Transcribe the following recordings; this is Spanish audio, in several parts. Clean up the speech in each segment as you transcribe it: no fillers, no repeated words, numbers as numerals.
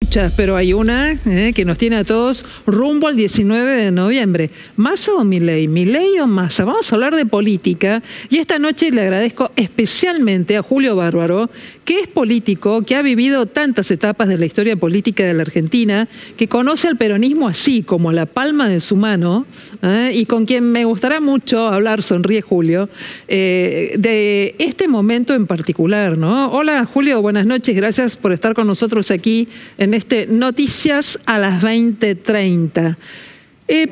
muchas, pero hay una que nos tiene a todos rumbo al 19 de noviembre. ¿Massa o Milei? ¿Milei o Massa? Vamos a hablar de política y esta noche le agradezco especialmente a Julio Bárbaro, que es político, que ha vivido tantas etapas de la historia política de la Argentina, que conoce al peronismo así, como la palma de su mano, y con quien me gustará mucho hablar, sonríe Julio, de este momento en particular, ¿no? Hola Julio, buenas noches, gracias por estar con nosotros aquí en este Noticias a las 20:30.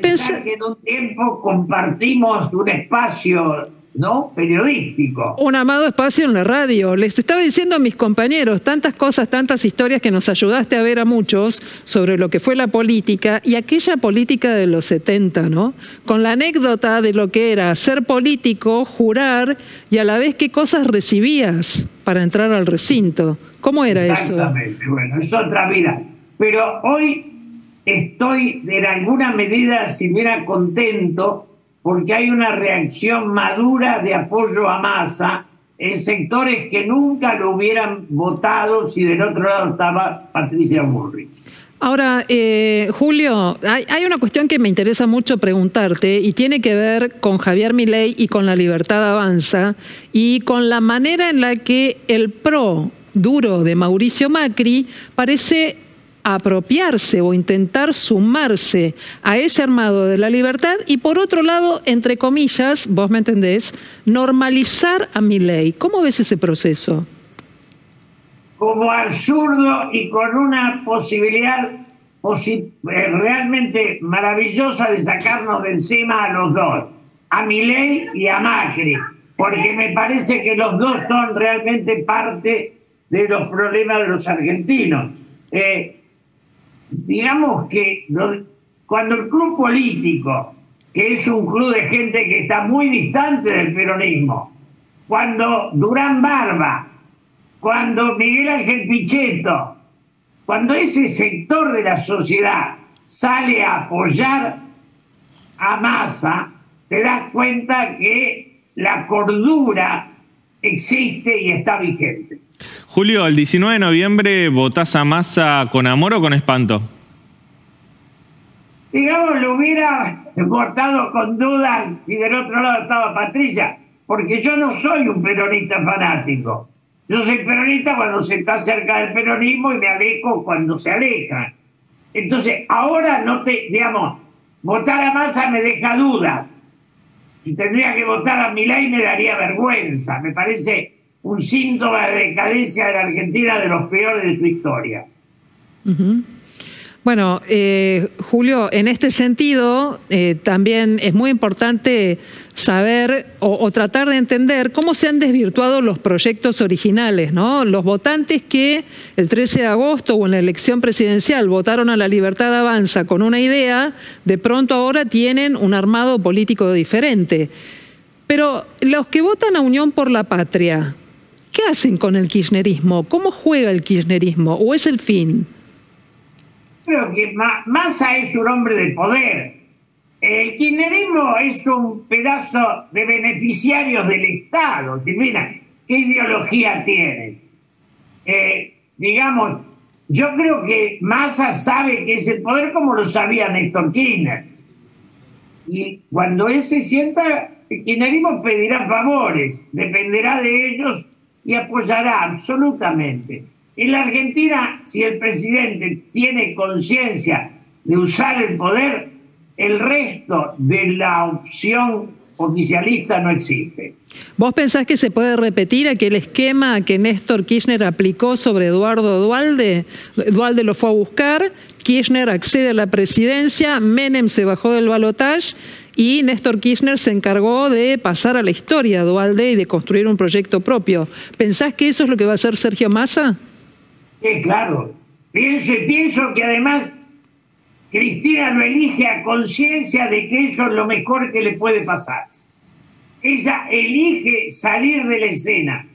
Pensar que en un tiempo compartimos un espacio, ¿no?, periodístico. Un amado espacio en la radio. Les estaba diciendo a mis compañeros tantas cosas, tantas historias que nos ayudaste a ver a muchos sobre lo que fue la política y aquella política de los 70, ¿no? Con la anécdota de lo que era ser político, jurar y a la vez qué cosas recibías para entrar al recinto. ¿Cómo era eso? Exactamente, bueno, es otra vida. Pero hoy estoy en alguna medida, si hubiera contento, porque hay una reacción madura de apoyo a Massa en sectores que nunca lo hubieran votado si del otro lado estaba Patricia Bullrich. Ahora, Julio, hay una cuestión que me interesa mucho preguntarte y tiene que ver con Javier Milei y con La Libertad Avanza y con la manera en la que el PRO duro de Mauricio Macri parece apropiarse o intentar sumarse a ese armado de la libertad y por otro lado, entre comillas, vos me entendés, normalizar a Milei. ¿Cómo ves ese proceso? Como absurdo y con una posibilidad realmente maravillosa de sacarnos de encima a los dos, a Milei y a Macri, porque me parece que los dos son realmente parte de los problemas de los argentinos. Digamos que cuando el club político, que es un club de gente que está muy distante del peronismo, cuando Durán Barba, cuando Miguel Ángel Pichetto, cuando ese sector de la sociedad sale a apoyar a Massa, te das cuenta que la cordura existe y está vigente. Julio, el 19 de noviembre, ¿votás a Massa con amor o con espanto? Digamos, lo hubiera votado con dudas si del otro lado estaba Patricia, porque yo no soy un peronista fanático. Yo soy peronista cuando se está cerca del peronismo y me alejo cuando se aleja. Entonces, ahora digamos, votar a Massa me deja dudas. Si tendría que votar a Milei me daría vergüenza. Me parece un síntoma de decadencia de la Argentina de los peores de su historia. Bueno, Julio, en este sentido también es muy importante saber o tratar de entender cómo se han desvirtuado los proyectos originales, ¿no? Los votantes que el 13 de agosto o en la elección presidencial votaron a La Libertad Avanza con una idea, de pronto ahora tienen un armado político diferente. Pero los que votan a Unión por la Patria, ¿qué hacen con el kirchnerismo? ¿Cómo juega el kirchnerismo? ¿O es el fin? Creo que Massa es un hombre de poder. El kirchnerismo es un pedazo de beneficiarios del Estado. Mira, ¿qué ideología tiene? Digamos, yo creo que Massa sabe que es el poder como lo sabía Néstor Kirchner. Y cuando él se sienta, el kirchnerismo pedirá favores, dependerá de ellos y apoyará absolutamente. En la Argentina, si el presidente tiene conciencia de usar el poder, el resto de la opción oficialista no existe. ¿Vos pensás que se puede repetir aquel esquema que Néstor Kirchner aplicó sobre Eduardo Duhalde? Duhalde lo fue a buscar, Kirchner accede a la presidencia, Menem se bajó del balotaje y Néstor Kirchner se encargó de pasar a la historia a Duhalde y de construir un proyecto propio. ¿Pensás que eso es lo que va a hacer Sergio Massa? Sí, claro. Pienso que además Cristina lo elige a conciencia de que eso es lo mejor que le puede pasar. Ella elige salir de la escena,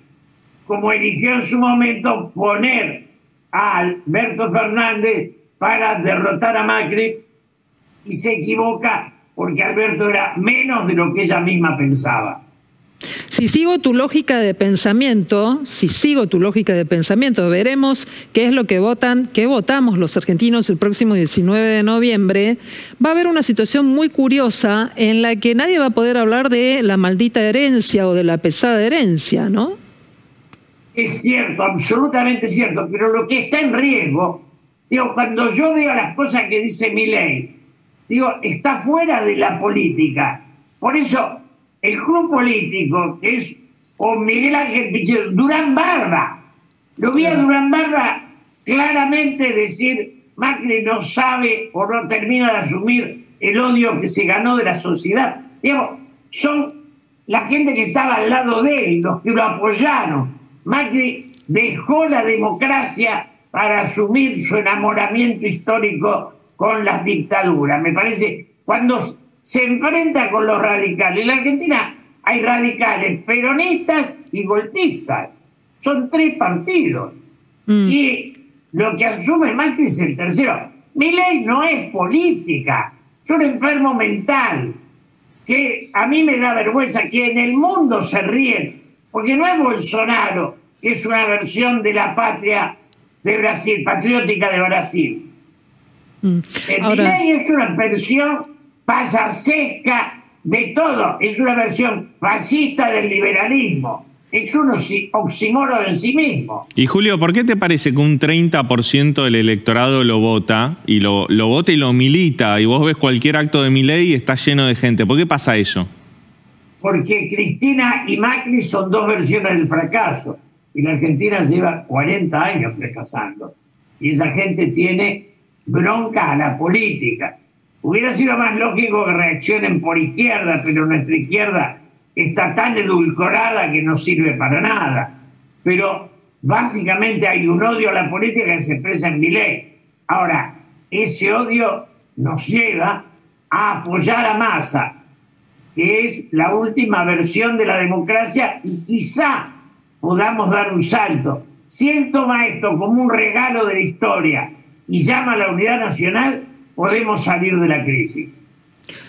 como eligió en su momento poner a Alberto Fernández para derrotar a Macri, y se equivoca porque Alberto era menos de lo que ella misma pensaba. Si sigo tu lógica de pensamiento, veremos qué es lo que votamos los argentinos el próximo 19 de noviembre. Va a haber una situación muy curiosa en la que nadie va a poder hablar de la maldita herencia o de la pesada herencia, ¿no? Es cierto, absolutamente cierto, pero lo que está en riesgo, digo, cuando yo veo las cosas que dice Milei, digo, está fuera de la política. Por eso, el club político, que es o Miguel Ángel Pichetto, Durán Barba, lo vi a Durán Barba claramente decir, Macri no sabe o no termina de asumir el odio que se ganó de la sociedad. Digo, son la gente que estaba al lado de él, los que lo apoyaron. Macri dejó la democracia para asumir su enamoramiento histórico con las dictaduras. Me parece, cuando se enfrenta con los radicales, en la Argentina hay radicales peronistas y golpistas. Son 3 partidos. Y lo que asume Macri es el tercero. Milei no es política, es un enfermo mental, que a mí me da vergüenza que en el mundo se ríen, porque no es Bolsonaro, que es una versión de la patria de Brasil, patriótica de Brasil. Milei es una versión pasasesca de todo, es una versión fascista del liberalismo, es un oxímoron en sí mismo. Y Julio, ¿por qué te parece que un 30% del electorado lo vota y lo vota y lo milita, y vos ves cualquier acto de Milei y está lleno de gente? ¿Por qué pasa eso? Porque Cristina y Macri son 2 versiones del fracaso, y la Argentina lleva 40 años fracasando, y esa gente tiene bronca a la política. Hubiera sido más lógico que reaccionen por izquierda, pero nuestra izquierda está tan edulcorada que no sirve para nada. Pero básicamente hay un odio a la política que se expresa en Milei. Ahora, ese odio nos lleva a apoyar a Massa, que es la última versión de la democracia, y quizá podamos dar un salto. Si él toma esto como un regalo de la historia y llama a la unidad nacional, podemos salir de la crisis.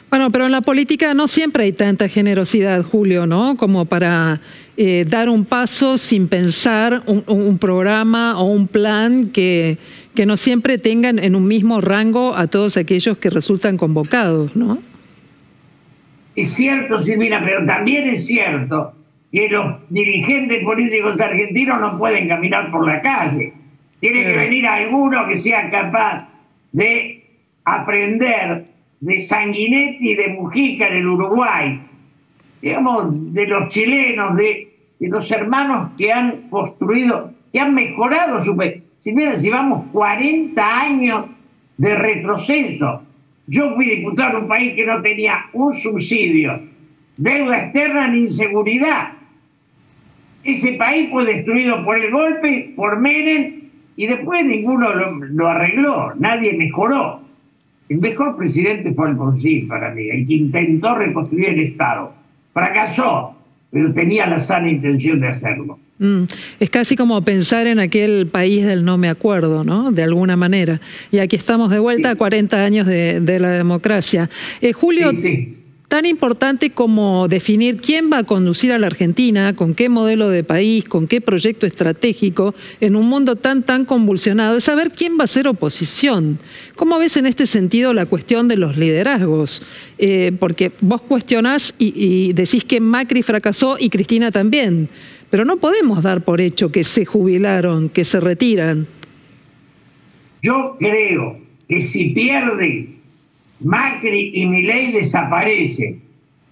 Bueno, pero en la política no siempre hay tanta generosidad, Julio, ¿no? Como para dar un paso sin pensar un programa o un plan que no siempre tengan en un mismo rango a todos aquellos que resultan convocados, ¿no? Es cierto, Silvina, pero también es cierto que los dirigentes políticos argentinos no pueden caminar por la calle. Tiene que venir alguno que sea capaz de aprender de Sanguinetti y de Mujica en el Uruguay, digamos, de los chilenos, de los hermanos que han construido, que han mejorado su país. Si miren, llevamos 40 años de retroceso. Yo fui diputado en un país que no tenía un subsidio, deuda externa ni inseguridad. Ese país fue destruido por el golpe, por Menem, y después ninguno lo arregló, nadie mejoró. El mejor presidente fue Alfonsín para mí, el que intentó reconstruir el Estado. Fracasó, pero tenía la sana intención de hacerlo. Es casi como pensar en aquel país del no me acuerdo, ¿no? De alguna manera. Y aquí estamos de vuelta a 40 años de la democracia. Julio, tan importante como definir quién va a conducir a la Argentina, con qué modelo de país, con qué proyecto estratégico, en un mundo tan convulsionado, es saber quién va a ser oposición. ¿Cómo ves en este sentido la cuestión de los liderazgos? Porque vos cuestionás y decís que Macri fracasó y Cristina también, pero no podemos dar por hecho que se jubilaron, que se retiran. Yo creo que si pierden Macri y Milei desaparecen,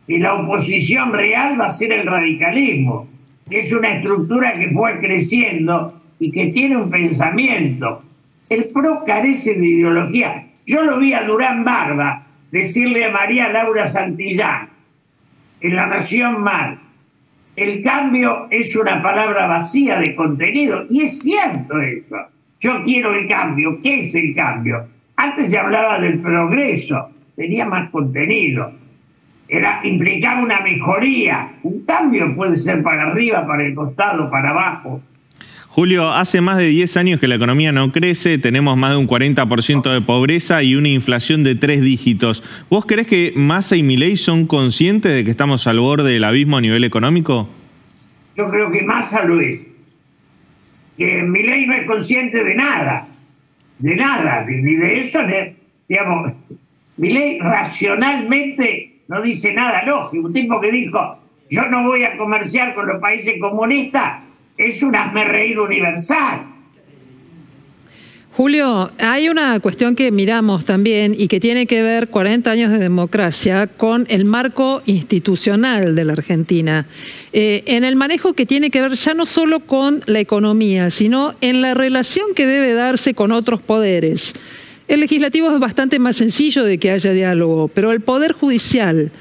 y la oposición real va a ser el radicalismo, que es una estructura que fue creciendo y que tiene un pensamiento. El PRO carece de ideología. Yo lo vi a Durán Barba decirle a María Laura Santillán en La Nación Mal: el cambio es una palabra vacía de contenido. Y es cierto eso. Yo quiero el cambio. ¿Qué es el cambio? Antes se hablaba del progreso, tenía más contenido, implicaba una mejoría. Un cambio puede ser para arriba, para el costado, para abajo. Julio, hace más de 10 años que la economía no crece, tenemos más de un 40% de pobreza y una inflación de 3 dígitos. ¿Vos creés que Massa y Milei son conscientes de que estamos al borde del abismo a nivel económico? Yo creo que Massa lo es. Que Milei no es consciente de nada, ni de eso, digamos, Milei racionalmente no dice nada lógico. Un tipo que dijo, yo no voy a comerciar con los países comunistas, es un hazmerreír universal. Julio, hay una cuestión que miramos también y que tiene que ver 40 años de democracia con el marco institucional de la Argentina. En el manejo que tiene que ver ya no solo con la economía, sino en la relación que debe darse con otros poderes. El legislativo es bastante más sencillo de que haya diálogo, pero el Poder Judicial,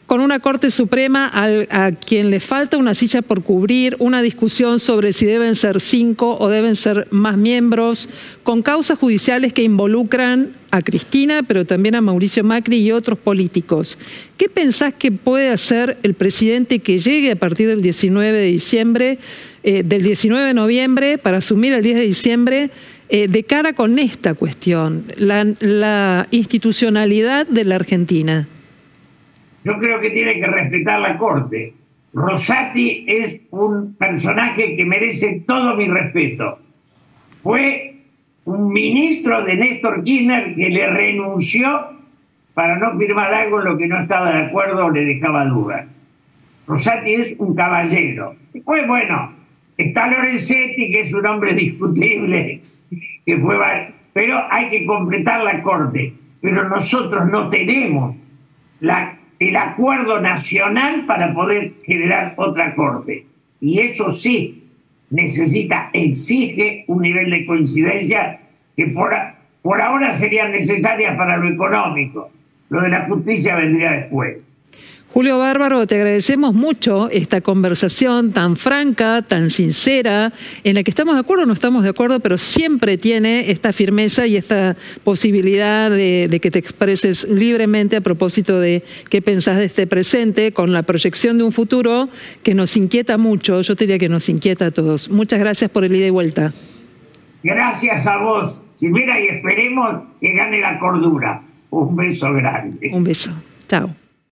con una Corte Suprema a quien le falta una silla por cubrir, una discusión sobre si deben ser 5 o deben ser más miembros, con causas judiciales que involucran a Cristina, pero también a Mauricio Macri y otros políticos. ¿Qué pensás que puede hacer el presidente que llegue a partir del 19 de diciembre, del 19 de noviembre, para asumir el 10 de diciembre, de cara con esta cuestión, la institucionalidad de la Argentina? Yo creo que tiene que respetar la Corte. Rosati es un personaje que merece todo mi respeto. Fue un ministro de Néstor Kirchner que le renunció para no firmar algo en lo que no estaba de acuerdo o le dejaba dudas. Rosati es un caballero. Después, bueno, está Lorenzetti, que es un hombre discutible, que fue, pero hay que completar la Corte. Pero nosotros no tenemos el acuerdo nacional para poder generar otra Corte. Y eso sí, exige un nivel de coincidencia que por ahora serían necesarias para lo económico. Lo de la justicia vendría después. Julio Bárbaro, te agradecemos mucho esta conversación tan franca, tan sincera, en la que estamos de acuerdo o no estamos de acuerdo, pero siempre tiene esta firmeza y esta posibilidad de que te expreses libremente a propósito de qué pensás de este presente, con la proyección de un futuro que nos inquieta mucho, yo te diría que nos inquieta a todos. Muchas gracias por el ida y vuelta. Gracias a vos, Silvera, y esperemos que gane la cordura. Un beso grande. Un beso. Chao.